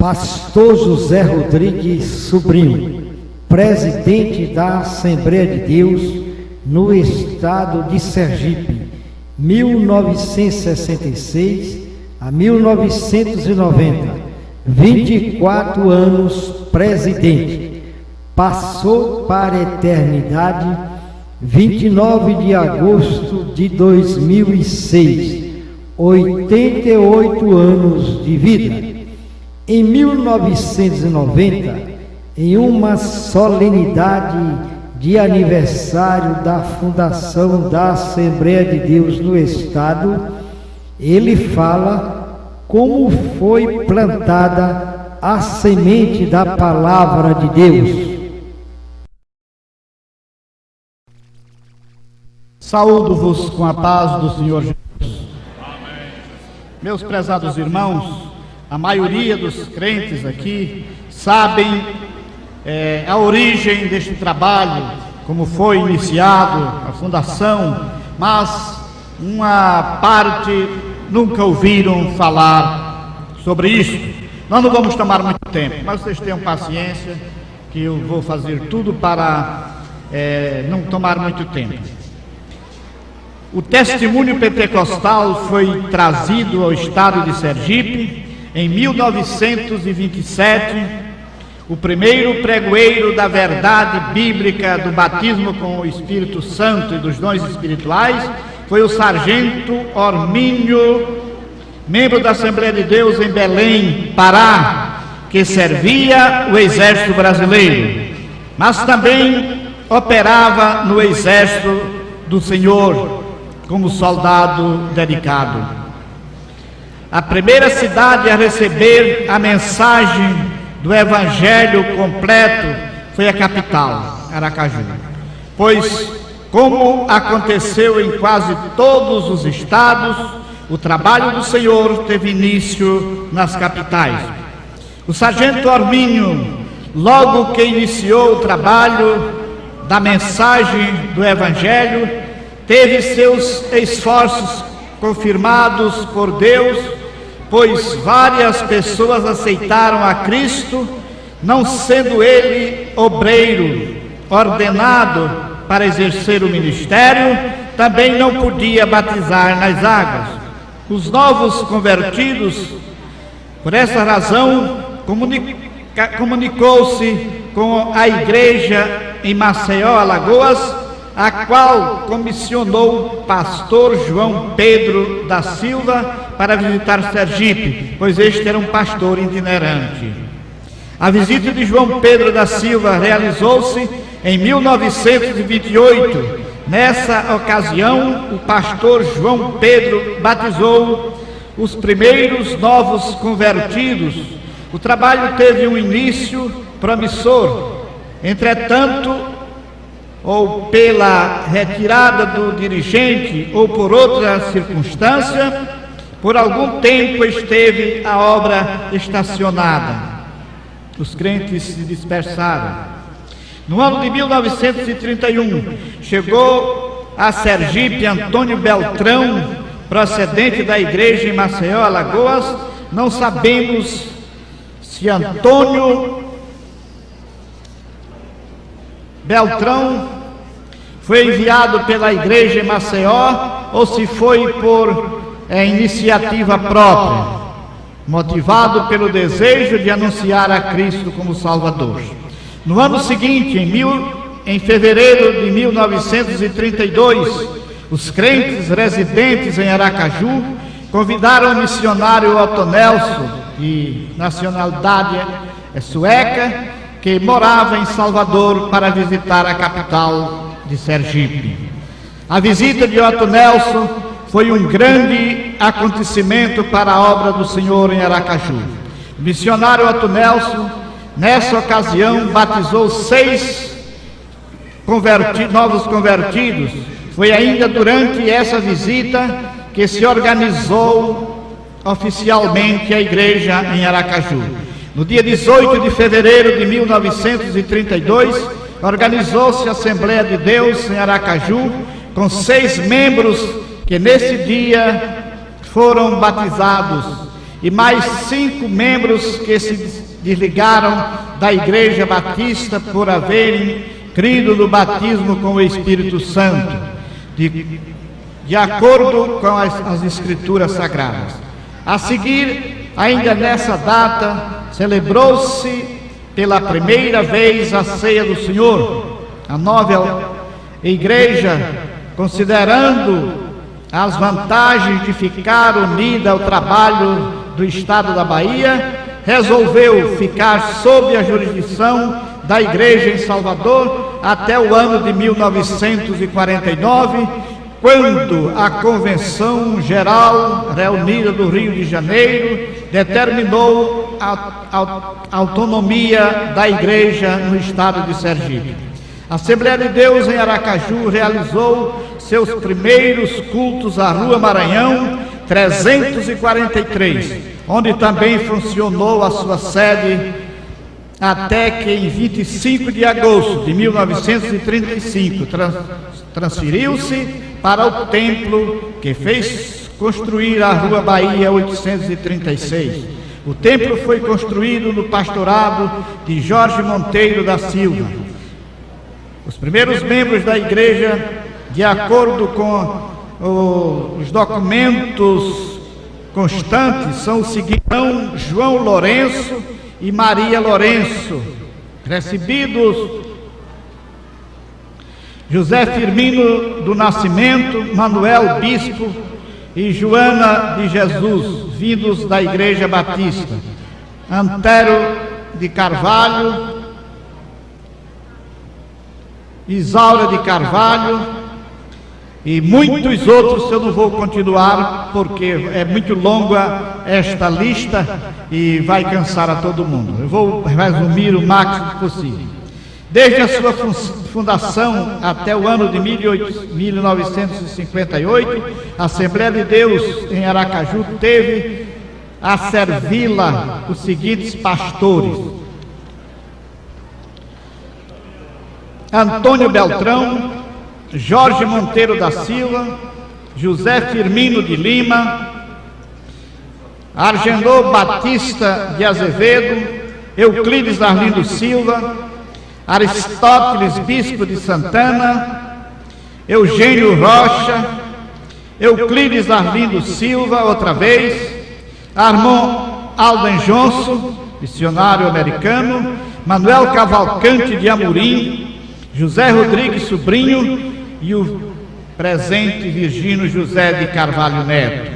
Pastor José Rodrigues Sobrinho, presidente da Assembleia de Deus no estado de Sergipe, 1966 a 1990, 24 anos presidente. Passou para a eternidade 29 de agosto de 2006, 88 anos de vida. Em 1990, em uma solenidade de aniversário da fundação da Assembleia de Deus no Estado, ele fala como foi plantada a semente da Palavra de Deus. Saúdo-vos com a paz do Senhor Jesus. Amém. Meus prezados irmãos, a maioria dos crentes aqui sabem a origem deste trabalho, como foi iniciado, a fundação, mas uma parte nunca ouviram falar sobre isso. Nós não vamos tomar muito tempo, mas vocês tenham paciência, que eu vou fazer tudo para não tomar muito tempo. O testemunho pentecostal foi trazido ao estado de Sergipe em 1927. O primeiro pregoeiro da verdade bíblica do batismo com o Espírito Santo e dos dons espirituais foi o sargento Ormínio, membro da Assembleia de Deus em Belém, Pará, que servia o Exército Brasileiro, mas também operava no Exército do Senhor como soldado dedicado. A primeira cidade a receber a mensagem do Evangelho completo foi a capital, Aracaju, pois, como aconteceu em quase todos os estados, o trabalho do Senhor teve início nas capitais. O sargento Ormínio, logo que iniciou o trabalho da mensagem do Evangelho, teve seus esforços confirmados por Deus, pois várias pessoas aceitaram a Cristo, não sendo ele obreiro ordenado para exercer o ministério, também não podia batizar nas águas. Os novos convertidos, por essa razão, comunicou-se com a igreja em Maceió, Alagoas, a qual comissionou o pastor João Pedro da Silva para visitar Sergipe, pois este era um pastor itinerante. A visita de João Pedro da Silva realizou-se em 1928. Nessa ocasião, o pastor João Pedro batizou os primeiros novos convertidos. O trabalho teve um início promissor. Entretanto, ou pela retirada do dirigente, ou por outra circunstância, por algum tempo esteve a obra estacionada. Os crentes se dispersaram. No ano de 1931, chegou a Sergipe Antônio Beltrão, procedente da igreja em Maceió, Alagoas. Não sabemos se Antônio Beltrão foi enviado pela igreja em Maceió ou se foi por iniciativa própria, motivado pelo desejo de anunciar a Cristo como Salvador. No ano seguinte, em fevereiro de 1932, os crentes residentes em Aracaju convidaram o missionário Otto Nelson, de nacionalidade sueca, que morava em Salvador, para visitar a capital de Sergipe. A visita de Otto Nelson foi um grande acontecimento para a obra do Senhor em Aracaju. O missionário Otto Nelson, nessa ocasião, batizou 6 novos convertidos. Foi ainda durante essa visita que se organizou oficialmente a igreja em Aracaju. No dia 18 de fevereiro de 1932, organizou-se a Assembleia de Deus em Aracaju, com 6 membros que nesse dia foram batizados e mais 5 membros que se desligaram da Igreja Batista por haverem crido no batismo com o Espírito Santo, de acordo com as Escrituras Sagradas. A seguir, ainda nessa data, celebrou-se pela primeira vez a ceia do Senhor. A nova igreja, considerando as vantagens de ficar unida ao trabalho do Estado da Bahia, resolveu ficar sob a jurisdição da igreja em Salvador até o ano de 1949, quando a Convenção Geral Reunida do Rio de Janeiro determinou a autonomia da igreja no estado de Sergipe. A Assembleia de Deus em Aracaju realizou seus primeiros cultos à Rua Maranhão 343, onde também funcionou a sua sede até que em 25 de agosto de 1935 transferiu-se para o templo que fez construir a Rua Bahia 836. O templo foi construído no pastorado de Jorge Monteiro da Silva. Os primeiros membros da igreja, de acordo com os documentos constantes, são o seguinte: João Lourenço e Maria Lourenço, recebidos José Firmino do Nascimento, Manuel Bispo e Joana de Jesus, vindos da Igreja Batista, Antero de Carvalho, Isaura de Carvalho e muitos outros. Eu não vou continuar porque é muito longa esta lista e vai cansar a todo mundo. Eu vou resumir o máximo possível. Desde a sua fundação até o ano de 1958, a Assembleia de Deus em Aracaju teve a servi-la os seguintes pastores: Antônio Beltrão, Jorge Monteiro da Silva, José Firmino de Lima, Argenor Batista de Azevedo, Euclides Arlindo Silva, Aristóteles Bispo de Santana, Eugênio Rocha, Euclides Arlindo Silva, outra vez, Armand Alden Johnson, missionário americano, Manuel Cavalcante de Amorim, José Rodrigues Sobrinho e o presente Virgínio José de Carvalho Neto.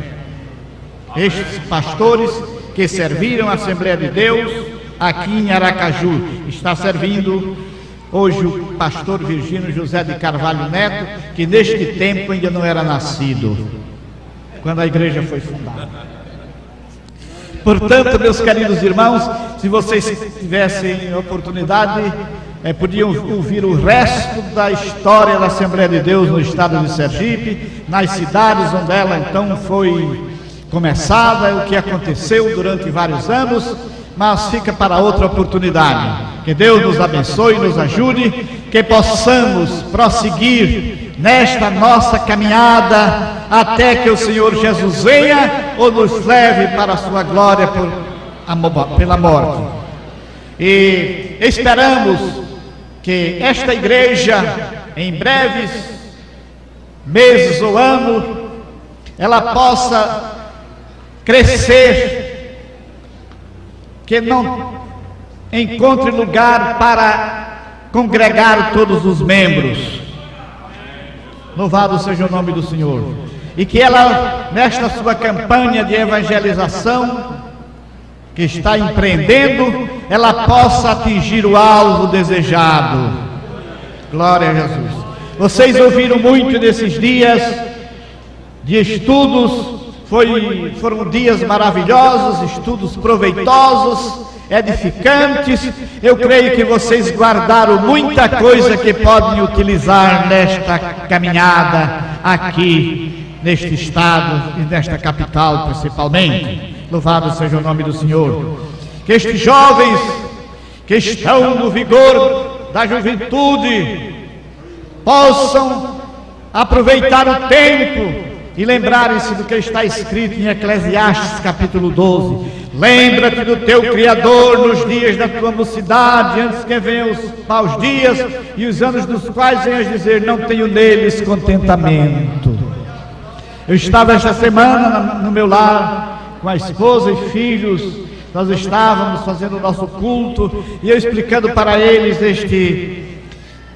Estes pastores que serviram a Assembleia de Deus aqui em Aracaju. Está servindo hoje o pastor Virgínio José de Carvalho Neto, que neste tempo ainda não era nascido, quando a igreja foi fundada. Portanto, meus queridos irmãos, se vocês tivessem oportunidade, podiam ouvir o resto da história da Assembleia de Deus no estado de Sergipe, nas cidades onde ela então foi começada, o que aconteceu durante vários anos, mas fica para outra oportunidade. Que Deus nos abençoe e nos ajude, que possamos prosseguir nesta nossa caminhada até que o Senhor Jesus venha ou nos leve para a sua glória pela morte. E esperamos que esta igreja, em breves meses ou anos, ela possa crescer, que não encontre lugar para congregar todos os membros. Louvado seja o nome do Senhor. E que ela, nesta sua campanha de evangelização que está empreendendo, ela possa atingir o alvo desejado. Glória a Jesus. Vocês ouviram muito nesses dias de estudos. Foram dias maravilhosos, estudos proveitosos, edificantes. Eu creio que vocês guardaram muita coisa que podem utilizar nesta caminhada aqui, neste estado e nesta capital principalmente. Louvado seja o nome do Senhor. Que estes jovens que estão no vigor da juventude possam aproveitar o tempo e lembrarem-se do que está escrito em Eclesiastes capítulo 12. Lembra-te do teu Criador nos dias da tua mocidade, antes que venham os maus dias e os anos dos quais venhas dizer, não tenho neles contentamento. Eu estava esta semana no meu lar, com a esposa e filhos, nós estávamos fazendo o nosso culto, e eu explicando para eles este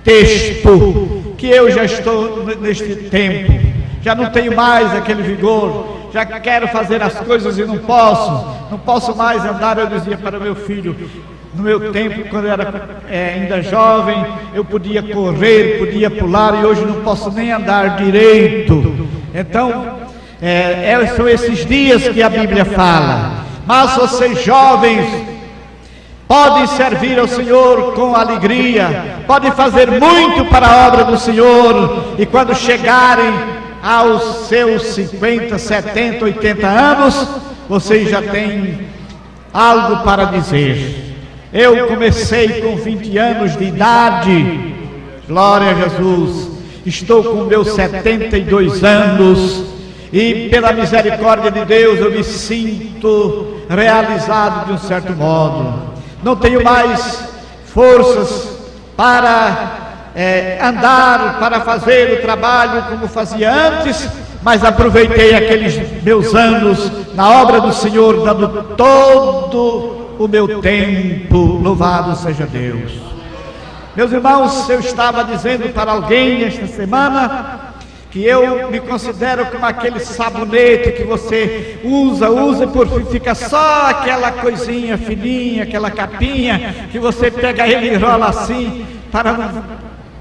texto, que eu já estou neste tempo, já não tenho mais aquele vigor, já quero fazer as coisas e não posso mais andar. Eu dizia para meu filho, no meu tempo, quando eu era ainda jovem, eu podia correr, podia pular, e hoje não posso nem andar direito. Então, são esses dias que a Bíblia fala. Mas vocês jovens podem servir ao Senhor com alegria, podem fazer muito para a obra do Senhor, e quando chegarem aos seus 50, 70, 80 anos, vocês já têm algo para dizer. Eu comecei com 20 anos de idade, glória a Jesus, estou com meus 72 anos, e pela misericórdia de Deus eu me sinto realizado de um certo modo. Não tenho mais forças para andar, para fazer o trabalho como fazia antes, mas aproveitei aqueles meus anos na obra do Senhor, dando todo o meu tempo. Louvado seja Deus. Meus irmãos, eu estava dizendo para alguém esta semana que eu me considero como aquele sabonete que você usa e por fim fica só aquela coisinha fininha, aquela capinha, que você pega ele e enrola assim, para não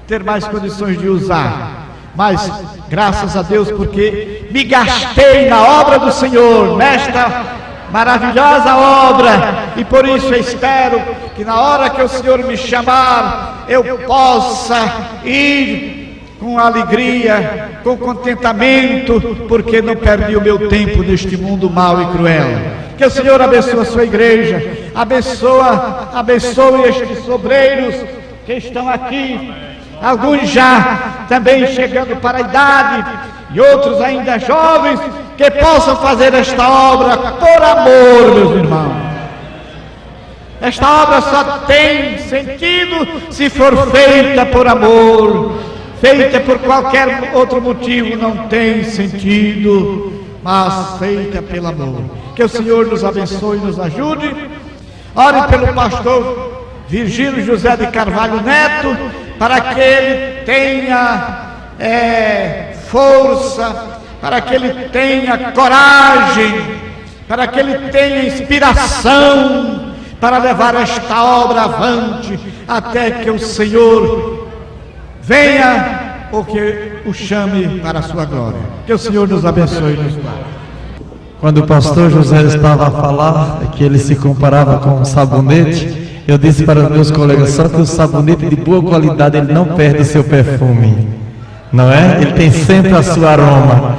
ter mais condições de usar. Mas, graças a Deus, porque me gastei na obra do Senhor, nesta maravilhosa obra, e por isso eu espero que na hora que o Senhor me chamar, eu possa ir com alegria, com contentamento, porque não perdi o meu tempo neste mundo mau e cruel. Que o Senhor abençoe a sua igreja, abençoe estes obreiros que estão aqui, alguns já também chegando para a idade, e outros ainda jovens, que possam fazer esta obra por amor, meus irmãos. Esta obra só tem sentido se for feita por amor. Feita por qualquer outro motivo não tem sentido, mas feita pelo amor. Que o Senhor nos abençoe e nos ajude. Ore pelo pastor Virgílio José de Carvalho Neto, para que ele tenha força, para que ele tenha coragem, para que ele tenha inspiração para levar esta obra avante, até que o Senhor venha ou que o chame para a sua glória. Que o Senhor nos abençoe e nos guarde. Quando o pastor José estava a falar que ele se comparava com um sabonete, eu disse para os meus colegas, só que o sabonete de boa qualidade, ele não perde seu perfume, não é? Ele tem sempre a sua aroma.